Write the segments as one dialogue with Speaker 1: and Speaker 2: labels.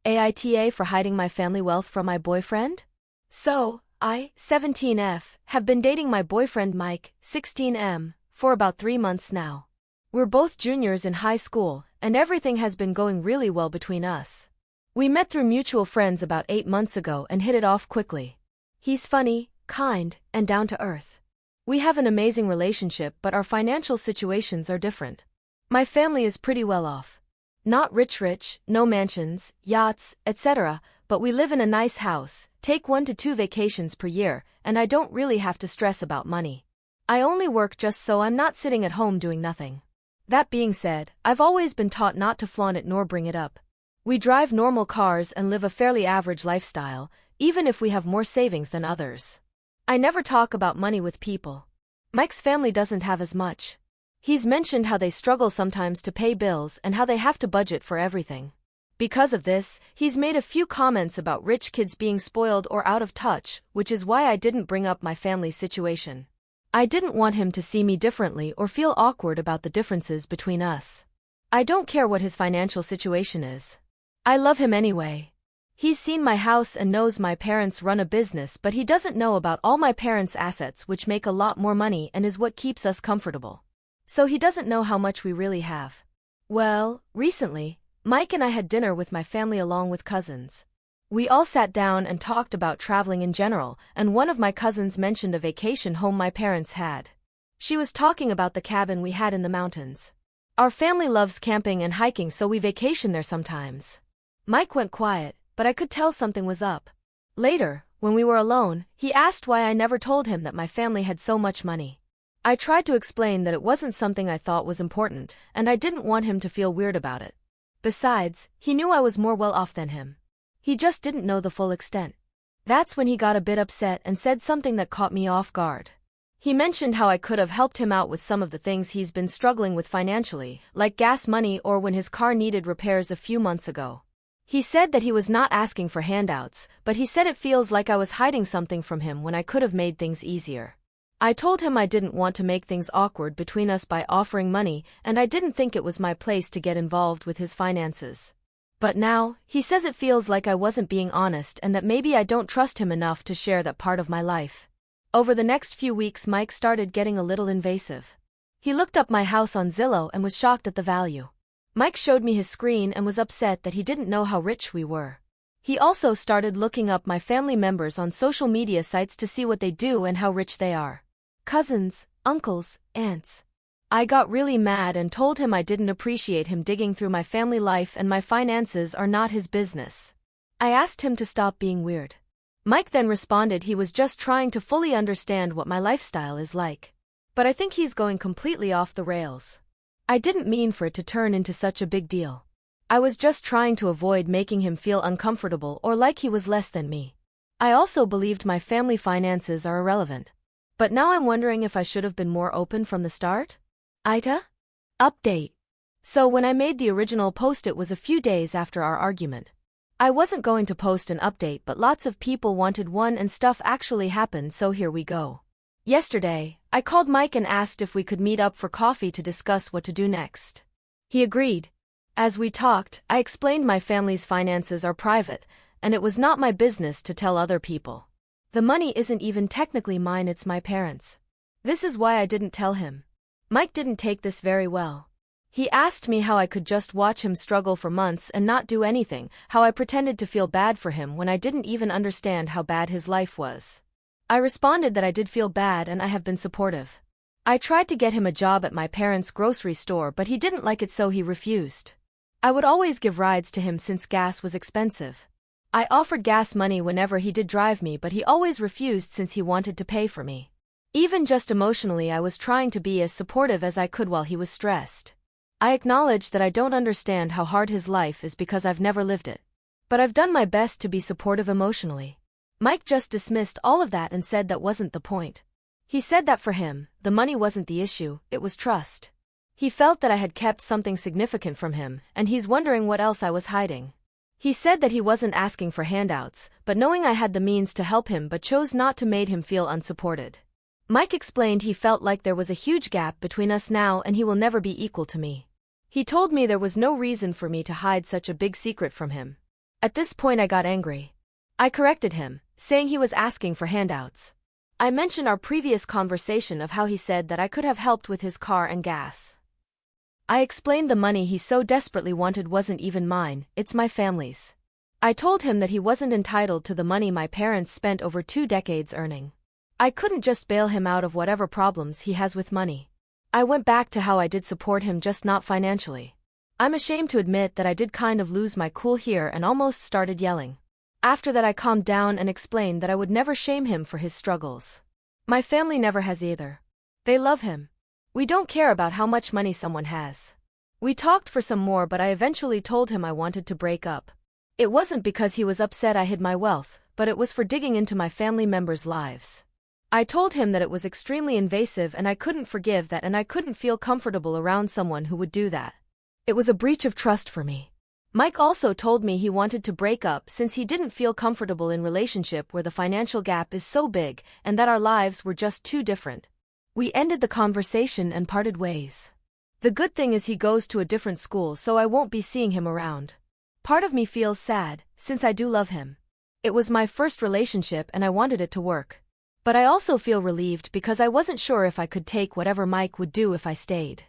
Speaker 1: AITA for hiding my family wealth from my boyfriend? So, I, 17F, have been dating my boyfriend Mike, 16M, for about 3 months now. We're both juniors in high school, and everything has been going really well between us. We met through mutual friends about 8 months ago and hit it off quickly. He's funny, kind, and down to earth. We have an amazing relationship, but our financial situations are different. My family is pretty well off. Not rich, no mansions, yachts, etc., but we live in a nice house, take 1 to 2 vacations per year, and I don't really have to stress about money. I only work just so I'm not sitting at home doing nothing. That being said, I've always been taught not to flaunt it nor bring it up. We drive normal cars and live a fairly average lifestyle, even if we have more savings than others. I never talk about money with people. Mike's family doesn't have as much. He's mentioned how they struggle sometimes to pay bills and how they have to budget for everything. Because of this, he's made a few comments about rich kids being spoiled or out of touch, which is why I didn't bring up my family's situation. I didn't want him to see me differently or feel awkward about the differences between us. I don't care what his financial situation is. I love him anyway. He's seen my house and knows my parents run a business, but he doesn't know about all my parents' assets, which make a lot more money and is what keeps us comfortable. So he doesn't know how much we really have. Well, recently, Mike and I had dinner with my family along with cousins. We all sat down and talked about traveling in general, and one of my cousins mentioned a vacation home my parents had. She was talking about the cabin we had in the mountains. Our family loves camping and hiking, so we vacation there sometimes. Mike went quiet, but I could tell something was up. Later, when we were alone, he asked why I never told him that my family had so much money. I tried to explain that it wasn't something I thought was important, and I didn't want him to feel weird about it. Besides, he knew I was more well off than him. He just didn't know the full extent. That's when he got a bit upset and said something that caught me off guard. He mentioned how I could have helped him out with some of the things he's been struggling with financially, like gas money or when his car needed repairs a few months ago. He said that he was not asking for handouts, but he said it feels like I was hiding something from him when I could have made things easier. I told him I didn't want to make things awkward between us by offering money, and I didn't think it was my place to get involved with his finances. But now, he says it feels like I wasn't being honest and that maybe I don't trust him enough to share that part of my life. Over the next few weeks, Mike started getting a little invasive. He looked up my house on Zillow and was shocked at the value. Mike showed me his screen and was upset that he didn't know how rich we were. He also started looking up my family members on social media sites to see what they do and how rich they are. Cousins, uncles, aunts. I got really mad and told him I didn't appreciate him digging through my family life and my finances are not his business. I asked him to stop being weird. Mike then responded he was just trying to fully understand what my lifestyle is like. But I think he's going completely off the rails. I didn't mean for it to turn into such a big deal. I was just trying to avoid making him feel uncomfortable or like he was less than me. I also believed my family finances are irrelevant. But now I'm wondering if I should have been more open from the start? AITA? Update. So when I made the original post, it was a few days after our argument. I wasn't going to post an update, but lots of people wanted one and stuff actually happened, so here we go. Yesterday, I called Mike and asked if we could meet up for coffee to discuss what to do next. He agreed. As we talked, I explained my family's finances are private, and it was not my business to tell other people. The money isn't even technically mine, it's my parents'. This is why I didn't tell him. Mike didn't take this very well. He asked me how I could just watch him struggle for months and not do anything, how I pretended to feel bad for him when I didn't even understand how bad his life was. I responded that I did feel bad and I have been supportive. I tried to get him a job at my parents' grocery store, but he didn't like it, so he refused. I would always give rides to him since gas was expensive. I offered gas money whenever he did drive me, but he always refused since he wanted to pay for me. Even just emotionally, I was trying to be as supportive as I could while he was stressed. I acknowledged that I don't understand how hard his life is because I've never lived it. But I've done my best to be supportive emotionally. Mike just dismissed all of that and said that wasn't the point. He said that for him, the money wasn't the issue, it was trust. He felt that I had kept something significant from him, and he's wondering what else I was hiding. He said that he wasn't asking for handouts, but knowing I had the means to help him but chose not to, made him feel unsupported. Mike explained he felt like there was a huge gap between us now and he will never be equal to me. He told me there was no reason for me to hide such a big secret from him. At this point I got angry. I corrected him, saying he was asking for handouts. I mentioned our previous conversation of how he said that I could have helped with his car and gas. I explained the money he so desperately wanted wasn't even mine, it's my family's. I told him that he wasn't entitled to the money my parents spent over 2 decades earning. I couldn't just bail him out of whatever problems he has with money. I went back to how I did support him, just not financially. I'm ashamed to admit that I did kind of lose my cool here and almost started yelling. After that I calmed down and explained that I would never shame him for his struggles. My family never has either. They love him. We don't care about how much money someone has. We talked for some more, but I eventually told him I wanted to break up. It wasn't because he was upset I hid my wealth, but it was for digging into my family members' lives. I told him that it was extremely invasive and I couldn't forgive that, and I couldn't feel comfortable around someone who would do that. It was a breach of trust for me. Mike also told me he wanted to break up since he didn't feel comfortable in a relationship where the financial gap is so big and that our lives were just too different. We ended the conversation and parted ways. The good thing is he goes to a different school, so I won't be seeing him around. Part of me feels sad, since I do love him. It was my first relationship and I wanted it to work. But I also feel relieved because I wasn't sure if I could take whatever Mike would do if I stayed.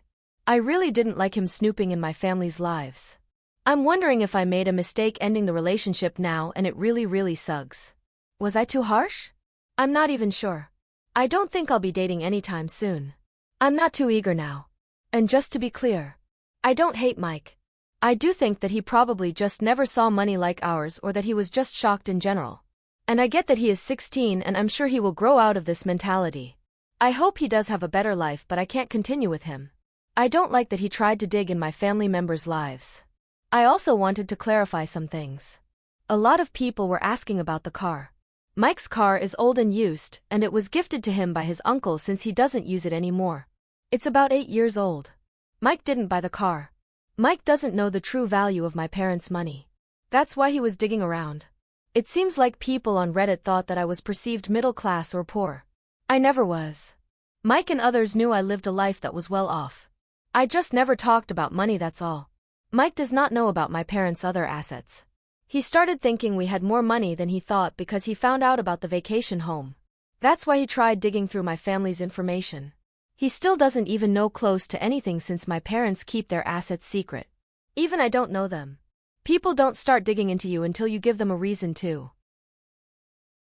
Speaker 1: I really didn't like him snooping in my family's lives. I'm wondering if I made a mistake ending the relationship now, and it really sucks. Was I too harsh? I'm not even sure. I don't think I'll be dating anytime soon. I'm not too eager now. And just to be clear, I don't hate Mike. I do think that he probably just never saw money like ours, or that he was just shocked in general. And I get that he is 16 and I'm sure he will grow out of this mentality. I hope he does have a better life, but I can't continue with him. I don't like that he tried to dig in my family members' lives. I also wanted to clarify some things. A lot of people were asking about the car. Mike's car is old and used, and it was gifted to him by his uncle since he doesn't use it anymore. It's about 8 years old. Mike didn't buy the car. Mike doesn't know the true value of my parents' money. That's why he was digging around. It seems like people on Reddit thought that I was perceived middle class or poor. I never was. Mike and others knew I lived a life that was well off. I just never talked about money, that's all. Mike does not know about my parents' other assets. He started thinking we had more money than he thought because he found out about the vacation home. That's why he tried digging through my family's information. He still doesn't even know close to anything since my parents keep their assets secret. Even I don't know them. People don't start digging into you until you give them a reason to.